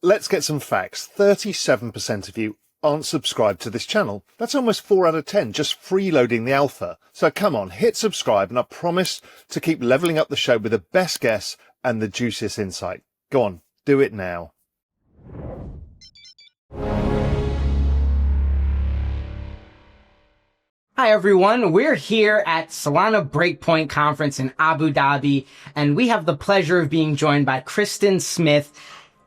Let's get some facts. 37% of you aren't subscribed to this channel. That's almost 4 out of 10 just freeloading the alpha. So come on, hit subscribe and I promise to keep leveling up the show with the best guests and the juiciest insight. Go on, do it now. Hi everyone, we're here at Solana Breakpoint conference in Abu Dhabi, and we have the pleasure of being joined by Kristin Smith,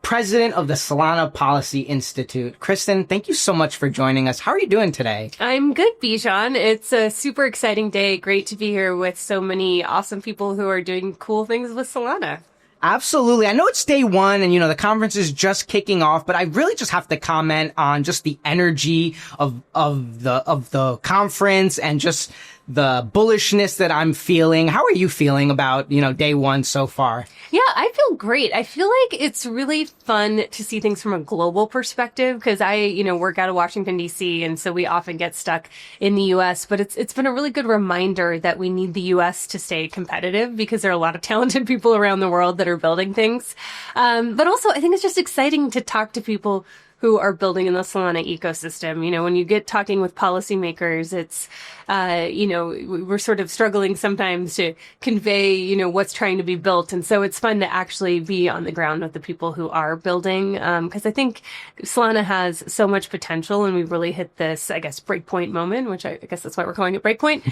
President of the Solana Policy Institute. Kristin, thank you so much for joining us. How are you doing today? I'm good, Bijan. It's a super exciting day. Great to be here with so many awesome people who are doing cool things with Solana. Absolutely. I know it's day one and, the conference is just kicking off, but I really just have to comment on just the energy of the conference and just the bullishness that I'm feeling. How are you feeling about, day one so far? Yeah, I feel great. I feel like it's really fun to see things from a global perspective because I, work out of Washington, D.C. and so we often get stuck in the U.S. But it's been a really good reminder that we need the U.S. to stay competitive because there are a lot of talented people around the world that are building things. But also I think it's just exciting to talk to people who are building in the Solana ecosystem. When you get talking with policymakers, it's, we're sort of struggling sometimes to convey, what's trying to be built. And so it's fun to actually be on the ground with the people who are building. Cause I think Solana has so much potential and we've really hit this, breakpoint moment, which I guess that's why we're calling it Breakpoint,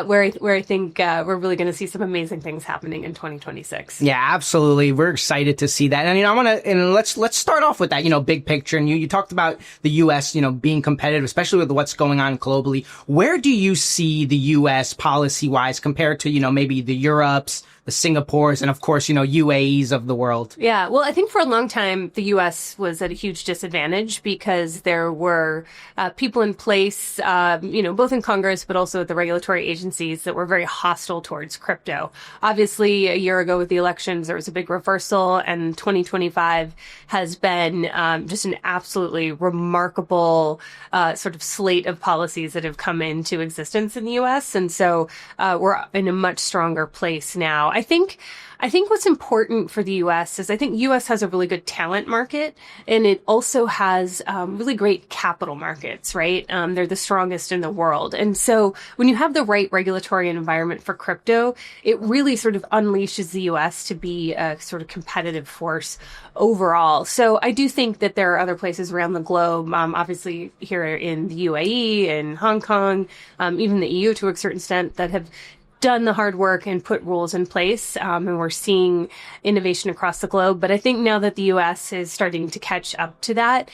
where I think, we're really going to see some amazing things happening in 2026. Yeah, absolutely. We're excited to see that. And let's start off with that, big picture. And you talked about the U.S., being competitive, especially with what's going on globally. Where do you see the U.S. policy-wise compared to, maybe the Europes, the Singapores, and of course, UAEs of the world? Yeah, well, I think for a long time, the U.S. was at a huge disadvantage because there were people in place, both in Congress, but also at the regulatory agencies that were very hostile towards crypto. Obviously, a year ago with the elections, there was a big reversal, and 2025 has been just an absolutely remarkable sort of slate of policies that have come into existence in the U.S. And so we're in a much stronger place now. I think what's important for the U.S. is I think U.S. has a really good talent market, and it also has really great capital markets, right? They're the strongest in the world. And so when you have the right regulatory environment for crypto, it really sort of unleashes the U.S. to be a sort of competitive force overall. So I do think that there are other places around the globe, obviously here in the UAE and Hong Kong, even the EU to a certain extent, that have done the hard work and put rules in place. And we're seeing innovation across the globe. But I think now that the U.S. is starting to catch up to that,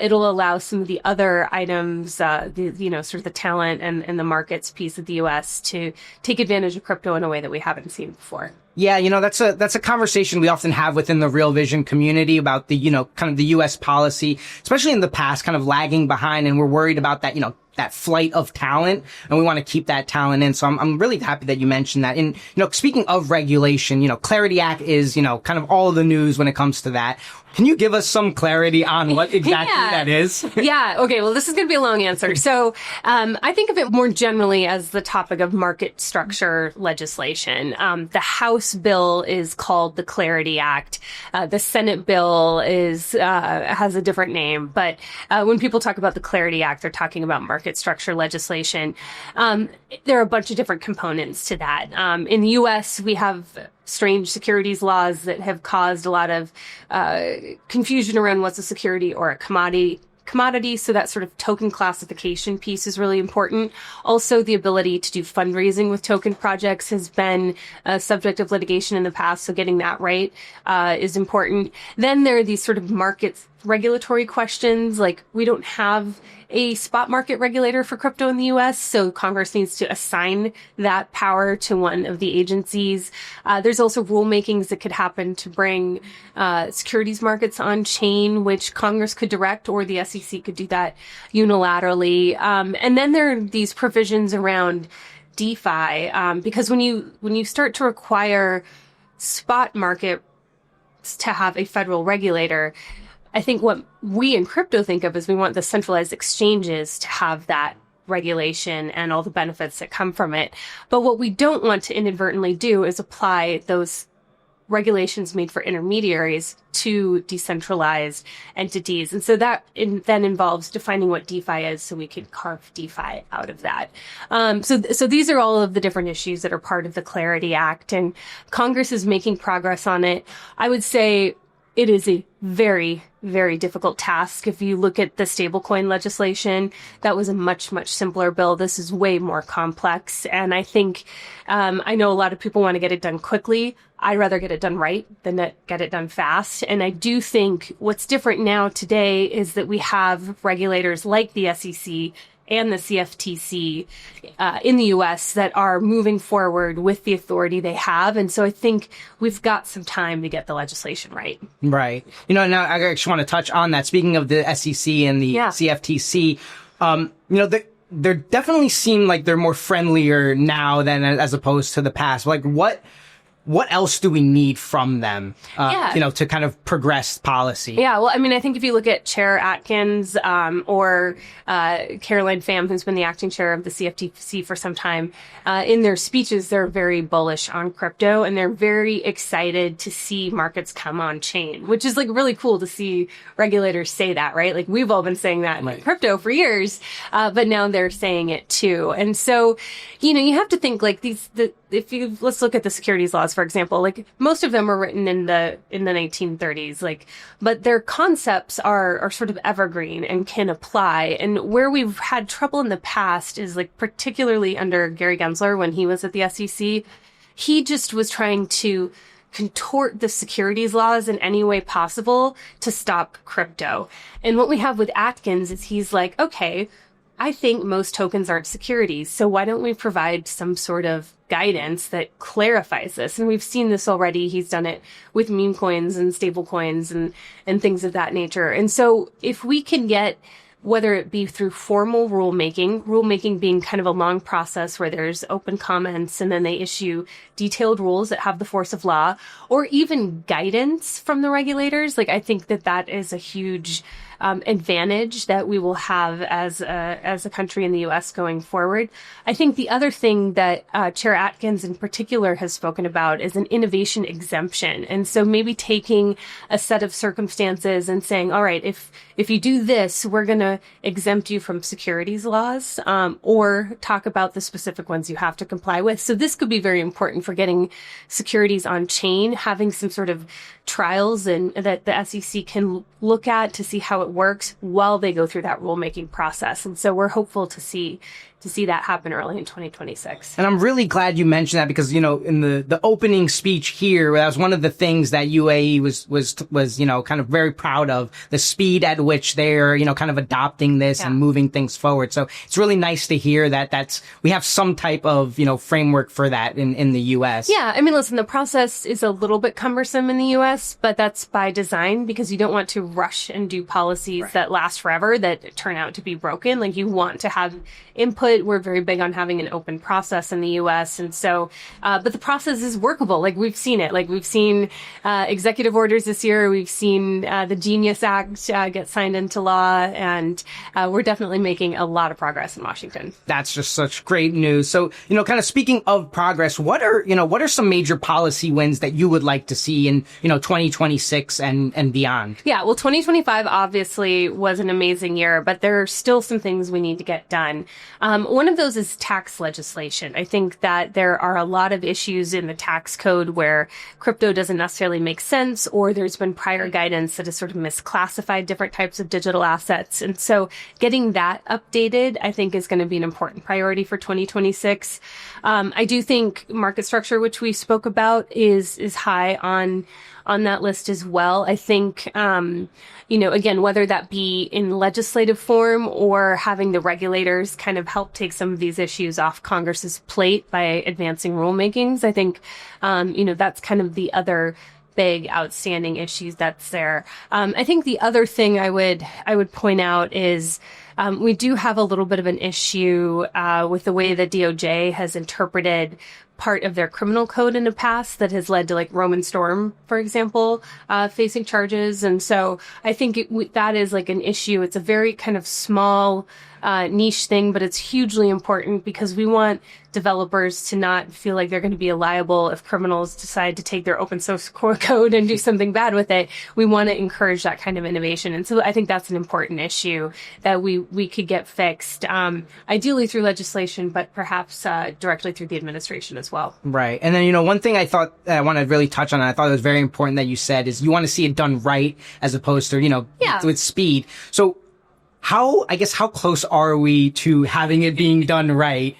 it'll allow some of the other items, sort of the talent and the markets piece of the U.S. to take advantage of crypto in a way that we haven't seen before. Yeah, that's a conversation we often have within the Real Vision community about the, kind of the U.S. policy, especially in the past, kind of lagging behind. And we're worried about that, that flight of talent, and we want to keep that talent in. So I'm really happy that you mentioned that. And, speaking of regulation, Clarity Act is, kind of all the news when it comes to that. Can you give us some clarity on what exactly that is? Yeah. Okay. Well, this is going to be a long answer. So, I think of it more generally as the topic of market structure legislation. The House bill is called the Clarity Act. The Senate bill has a different name, but when people talk about the Clarity Act, they're talking about market structure legislation. There are a bunch of different components to that. In the U.S., we have strange securities laws that have caused a lot of confusion around what's a security or a commodity. So that sort of token classification piece is really important. Also, the ability to do fundraising with token projects has been a subject of litigation in the past. So getting that right is important. Then there are these sort of markets regulatory questions. Like, we don't have a spot market regulator for crypto in the US, so Congress needs to assign that power to one of the agencies. There's also rulemakings that could happen to bring securities markets on chain, which Congress could direct, or the SEC could do that unilaterally. And then there are these provisions around DeFi, because when you start to require spot market to have a federal regulator, I think what we in crypto think of is we want the centralized exchanges to have that regulation and all the benefits that come from it. But what we don't want to inadvertently do is apply those regulations made for intermediaries to decentralized entities. And so that then involves defining what DeFi is so we can carve DeFi out of that. So these are all of the different issues that are part of the Clarity Act, and Congress is making progress on it. I would say it is a very, very difficult task. If you look at the stablecoin legislation, that was a much, much simpler bill. This is way more complex. And I think, I know a lot of people want to get it done quickly. I'd rather get it done right than get it done fast. And I do think what's different now today is that we have regulators like the SEC and the CFTC in the U.S. that are moving forward with the authority they have. And so I think we've got some time to get the legislation right. Right. Now I actually want to touch on that. Speaking of the SEC and the CFTC, they definitely seem like they're more friendlier now than as opposed to the past. Like what else do we need from them, to kind of progress policy? Yeah, well, I mean, I think if you look at Chair Atkins or Caroline Pham, who's been the acting chair of the CFTC for some time, in their speeches, they're very bullish on crypto, and they're very excited to see markets come on chain, which is like really cool to see regulators say that, right? Like we've all been saying that in crypto for years, but now they're saying it too. And so, you have to think like let's look at the securities laws, for example, like most of them were written in the 1930s, but their concepts are sort of evergreen and can apply. And where we've had trouble in the past is particularly under Gary Gensler when he was at the SEC, he just was trying to contort the securities laws in any way possible to stop crypto. And what we have with Atkins is he's like, okay, I think most tokens aren't securities, so why don't we provide some sort of guidance that clarifies this? And we've seen this already. He's done it with meme coins and stable coins and things of that nature. And so if we can get, whether it be through formal rulemaking being kind of a long process where there's open comments and then they issue detailed rules that have the force of law, or even guidance from the regulators, I think that is a huge advantage that we will have as a country in the U.S. going forward. I think the other thing that Chair Atkins in particular has spoken about is an innovation exemption. And so maybe taking a set of circumstances and saying, all right, if you do this, we're going to exempt you from securities laws, or talk about the specific ones you have to comply with. So this could be very important for getting securities on chain, having some sort of trials and that the SEC can look at to see how it works while they go through that rulemaking process. And so we're hopeful to see that happen early in 2026. And I'm really glad you mentioned that because, in the opening speech here, that was one of the things that UAE was kind of very proud of, the speed at which they're, kind of adopting this and moving things forward. So it's really nice to hear that we have some type of, framework for that in the US. Yeah. I mean, listen, the process is a little bit cumbersome in the US, but that's by design because you don't want to rush and do policies that last forever that turn out to be broken. You want to have input. We're very big on having an open process in the U.S. And so, but the process is workable. We've seen it. We've seen executive orders this year. We've seen the Genius Act get signed into law. And we're definitely making a lot of progress in Washington. That's just such great news. So, kind of speaking of progress, what are some major policy wins that you would like to see in, 2026 and beyond? Yeah, well, 2025 obviously was an amazing year, but there are still some things we need to get done. One of those is tax legislation. I think that there are a lot of issues in the tax code where crypto doesn't necessarily make sense, or there's been prior guidance that has sort of misclassified different types of digital assets. And so getting that updated, I think, is going to be an important priority for 2026. I do think market structure, which we spoke about, is high on that list as well. I think, again, whether that be in legislative form or having the regulators kind of help take some of these issues off Congress's plate by advancing rulemakings, I think, that's kind of the other big outstanding issues that's there. I think the other thing I would point out is, we do have a little bit of an issue with the way the DOJ has interpreted part of their criminal code in the past that has led to Roman Storm, for example, facing charges. And so I think that is an issue. It's a very kind of small niche thing, but it's hugely important because we want developers to not feel like they're going to be liable if criminals decide to take their open source code and do something bad with it. We want to encourage that kind of innovation. And so I think that's an important issue that we could get fixed, ideally through legislation, but perhaps directly through the administration as well. Right. And then, one thing I thought I want to really touch on, and I thought it was very important that you said, is you want to see it done right as opposed to, with speed. So how close are we to having it being done right?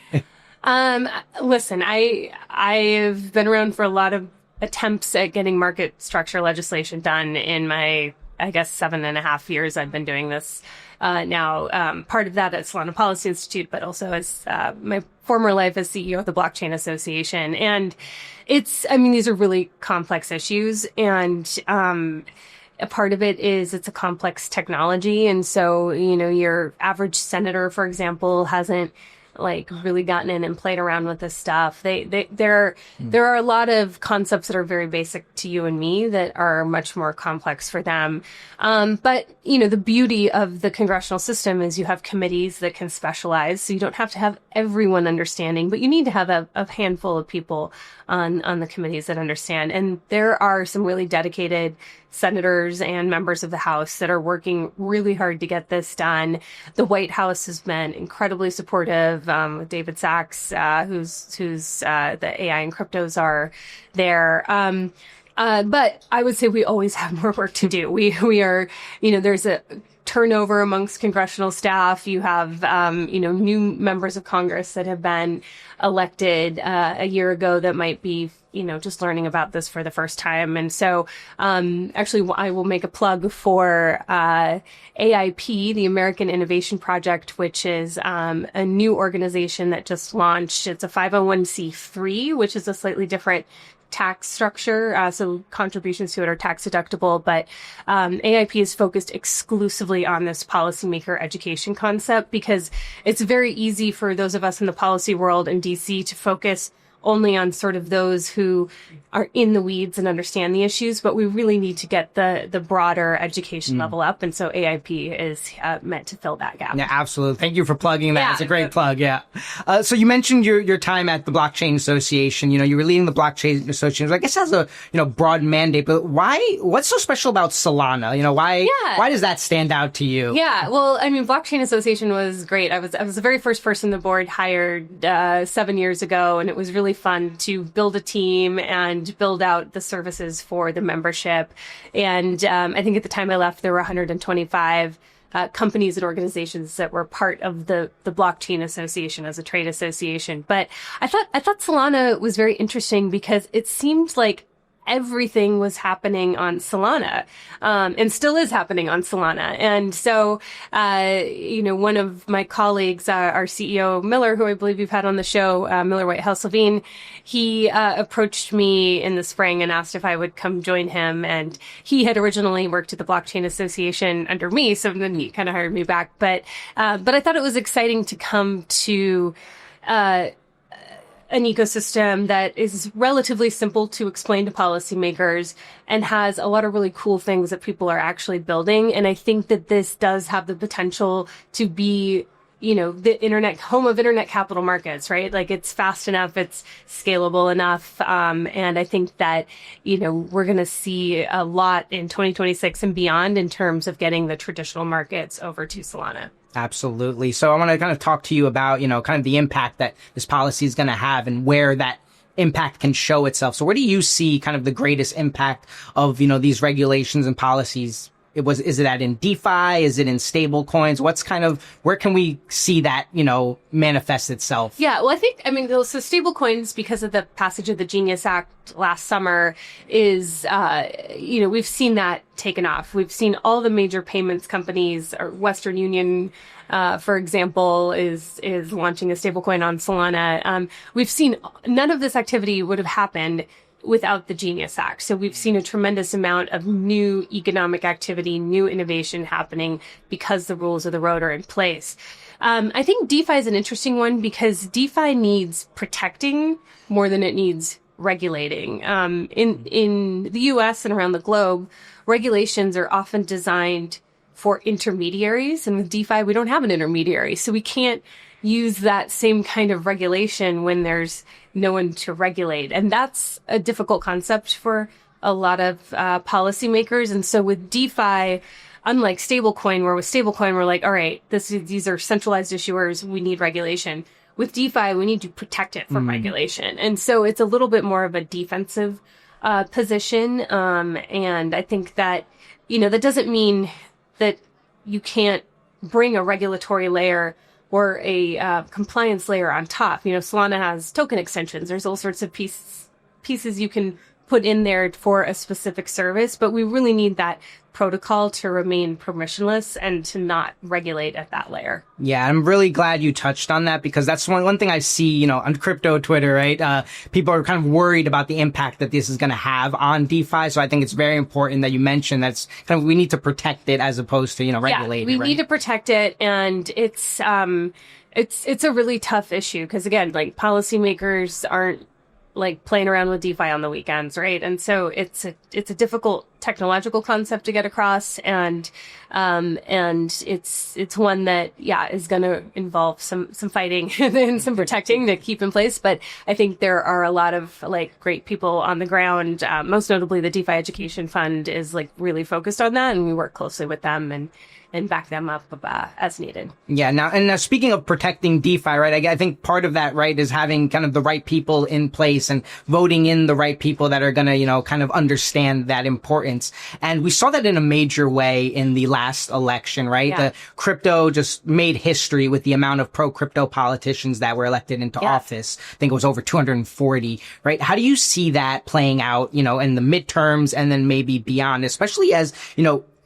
Listen, I've been around for a lot of attempts at getting market structure legislation done in my, 7.5 years I've been doing this. Now, part of that at Solana Policy Institute, but also as, my former life as CEO of the Blockchain Association. And these are really complex issues. And, a part of it is it's a complex technology. And so, your average senator, for example, hasn't really gotten in and played around with this stuff. There are a lot of concepts that are very basic to you and me that are much more complex for them. But the beauty of the congressional system is you have committees that can specialize. So you don't have to have everyone understanding, but you need to have a handful of people on the committees that understand. And there are some really dedicated senators and members of the House that are working really hard to get this done. The White House has been incredibly supportive, with David Sachs, who's the AI and crypto czar there. But I would say we always have more work to do. We are, there's a turnover amongst congressional staff. You have, new members of Congress that have been elected a year ago that might be, just learning about this for the first time. And so, actually, I will make a plug for AIP, the American Innovation Project, which is a new organization that just launched. It's a 501c3, which is a slightly different tax structure. So contributions to it are tax deductible, but AIP is focused exclusively on this policymaker education concept because it's very easy for those of us in the policy world in DC to focus only on sort of those who are in the weeds and understand the issues, but we really need to get the broader education level up. And so AIP is meant to fill that gap. Yeah, absolutely. Thank you for plugging that. It's a great plug. Yeah. So you mentioned your time at the Blockchain Association. You were leading the Blockchain Association. I guess it has a, broad mandate, but what's so special about Solana? Why does that stand out to you? Yeah. Well, Blockchain Association was great. I was the very first person the board hired 7 years ago, and it was really fun to build a team and build out the services for the membership. And I think at the time I left, there were 125 companies and organizations that were part of the Blockchain Association as a trade association. But I thought Solana was very interesting because it seemed like everything was happening on Solana, and still is happening on Solana. And so, one of my colleagues, our CEO, Miller, who I believe you've had on the show, Miller Whitehouse Levine, he approached me in the spring and asked if I would come join him. And he had originally worked at the Blockchain Association under me, so then he kind of hired me back. But I thought it was exciting to come to, an ecosystem that is relatively simple to explain to policymakers and has a lot of really cool things that people are actually building. And I think that this does have the potential to be, the home of internet capital markets, right? It's fast enough, it's scalable enough. And I think that, we're going to see a lot in 2026 and beyond in terms of getting the traditional markets over to Solana. Absolutely. So I want to kind of talk to you about, kind of the impact that this policy is going to have and where that impact can show itself. So where do you see kind of the greatest impact of, these regulations and policies? Is it that in DeFi? Is it in stablecoins? Where can we see that, manifest itself? Yeah, well, I think, so stablecoins, because of the passage of the Genius Act last summer, is, we've seen that taken off. We've seen all the major payments companies, or Western Union, for example, is launching a stablecoin on Solana. We've seen none of this activity would have happened without the Genius Act. So we've seen a tremendous amount of new economic activity, new innovation happening because the rules of the road are in place. I think DeFi is an interesting one because DeFi needs protecting more than it needs regulating. In the US and around the globe, regulations are often designed for intermediaries. And with DeFi, we don't have an intermediary. So we can't use that same kind of regulation when there's no one to regulate. And that's a difficult concept for a lot of policymakers. And so with DeFi, unlike stablecoin, where with stablecoin, we're like, all right, these are centralized issuers. We need regulation. With DeFi, we need to protect it from regulation. And so it's a little bit more of a defensive position. And I think that, that doesn't mean that you can't bring a regulatory layer or a compliance layer on top. Solana has token extensions. There's all sorts of pieces you can put in there for a specific service, but we really need that protocol to remain permissionless and to not regulate at that layer. Yeah, I'm really glad you touched on that, because that's one thing I see, on crypto Twitter, right? People are kind of worried about the impact that this is going to have on DeFi. So I think it's very important that you mentioned that's kind of, we need to protect it as opposed to, regulate it. We need to protect it. And it's a really tough issue because, again, like, policymakers aren't like playing around with DeFi on the weekends, right? And so it's a difficult technological concept to get across, and it's one that is going to involve some fighting and some protecting to keep in place. But I think there are a lot of like great people on the ground. Most notably, the DeFi Education Fund is like really focused on that, and we work closely with them and back them up as needed. Yeah. Now, speaking of protecting DeFi, right? I think part of that, right, is having kind of the right people in place and voting in the right people that are going to, kind of understand that importance. And we saw that in a major way in the last election, right? Yeah. The crypto just made history with the amount of pro-crypto politicians that were elected into office. I think it was over 240, right? How do you see that playing out, in the midterms and then maybe beyond, especially as,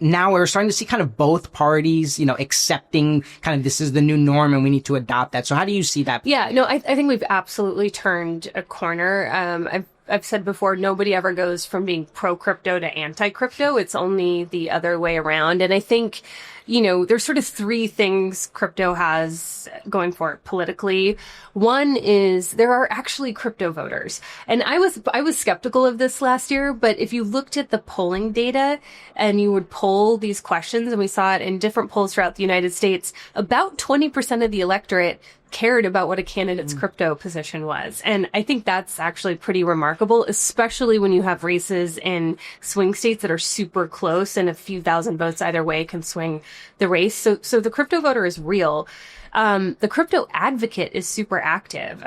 now we're starting to see kind of both parties, accepting kind of this is the new norm and we need to adopt that. So how do you see that? Yeah, no, I think we've absolutely turned a corner. I've said before, nobody ever goes from being pro-crypto to anti-crypto. It's only the other way around. And I think, there's sort of three things crypto has going for it politically. One is there are actually crypto voters. And I was skeptical of this last year, but if you looked at the polling data and you would poll these questions, and we saw it in different polls throughout the United States, about 20% of the electorate cared about what a candidate's crypto position was. And I think that's actually pretty remarkable, especially when you have races in swing states that are super close and a few thousand votes either way can swing the race. So the crypto voter is real. The crypto advocate is super active.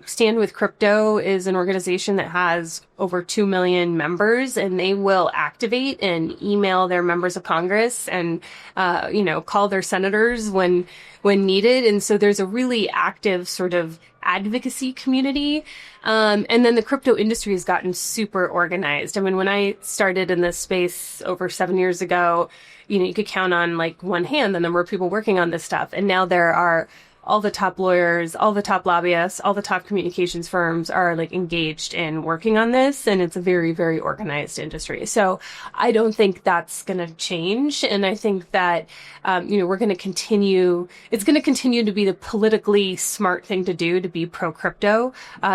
Stand with Crypto is an organization that has over 2 million members, and they will activate and email their members of Congress and, call their senators when needed. And so there's a really active sort of advocacy community. And then the crypto industry has gotten super organized. I mean, when I started in this space over 7 years ago, you could count on like one hand the number of people working on this stuff. And now there are all the top lawyers, all the top lobbyists, all the top communications firms are like engaged in working on this. And it's a very, very organized industry. So I don't think that's going to change. And I think that, we're going to continue, it's going to continue to be the politically smart thing to do to be pro crypto,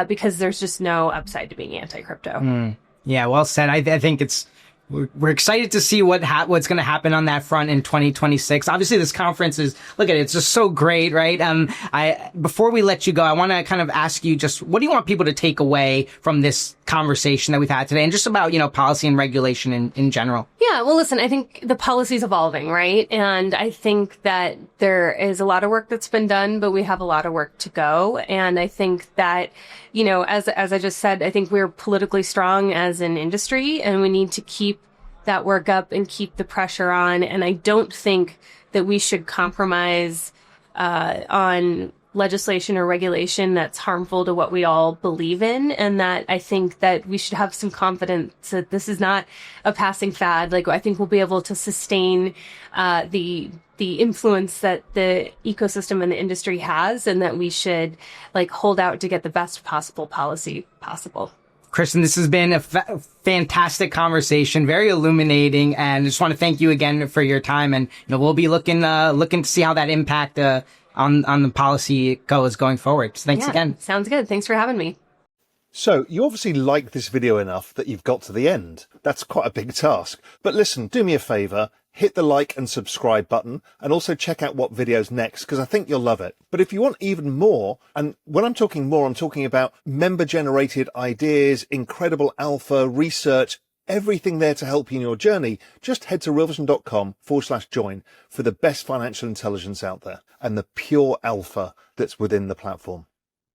because there's just no upside to being anti-crypto. Yeah, well said. I think we're excited to see what's going to happen on that front in 2026. Obviously, this conference it's just so great, right? Before we let you go, I want to kind of ask you just what do you want people to take away from this conversation that we've had today and just about, policy and regulation in general? Yeah, well, listen, I think the policy's evolving, right? And I think that there is a lot of work that's been done, but we have a lot of work to go. And I think that, as I just said, I think we're politically strong as an industry, and we need to keep that work up and keep the pressure on. And I don't think that we should compromise on legislation or regulation that's harmful to what we all believe in. And that I think that we should have some confidence that this is not a passing fad. Like, I think we'll be able to sustain the influence that the ecosystem and the industry has, and that we should hold out to get the best possible policy possible. Kristin, this has been a fantastic conversation, very illuminating, and I just want to thank you again for your time. And we'll be looking to see how that impact on the policy goes going forward. So thanks again. Sounds good. Thanks for having me. So you obviously like this video enough that you've got to the end. That's quite a big task. But listen, do me a favour, hit the like and subscribe button, and also check out what video's next, because I think you'll love it. But if you want even more, and when I'm talking more, I'm talking about member-generated ideas, incredible alpha, research, everything there to help you in your journey, just head to realvision.com/join for the best financial intelligence out there and the pure alpha that's within the platform.